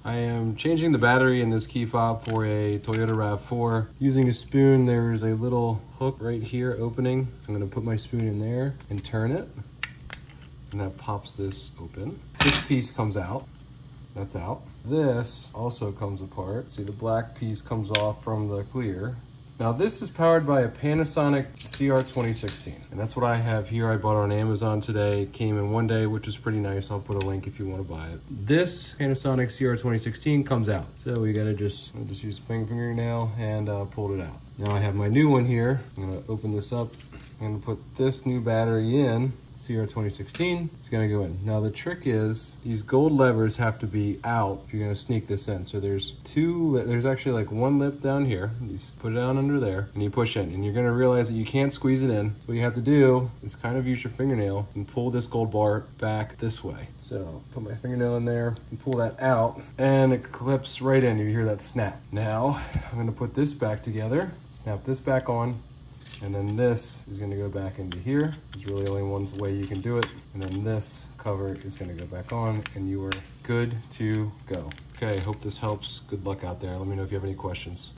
I am changing the battery in this key fob for a Toyota RAV4. Using a spoon, there's a little hook right here opening. I'm gonna put my spoon in there and turn it, and that pops this open. This piece comes out. That's out. This also comes apart. See, the black piece comes off from the clear. Now this is powered by a Panasonic CR2016, and that's what I have here. I bought it on Amazon today. It came in one day, which was pretty nice. I'll put a link if you want to buy it. This Panasonic CR2016 comes out. So we gotta just use fingernail and pulled it out. Now I have my new one here. I'm gonna open this up. I'm gonna put this new battery in. CR2016, it's gonna go in. Now the trick is, these gold levers have to be out if you're gonna sneak this in. So there's there's actually like one lip down here. You just put it down under there and you push in, and you're gonna realize that you can't squeeze it in. So what you have to do is kind of use your fingernail and pull this gold bar back this way. So put my fingernail in there and pull that out, and it clips right in. You hear that snap. Now I'm gonna put this back together, snap this back on, and then this is gonna go back into here. There's really only one way you can do it. And then this cover is gonna go back on, and you are good to go. Okay, hope this helps. Good luck out there. Let me know if you have any questions.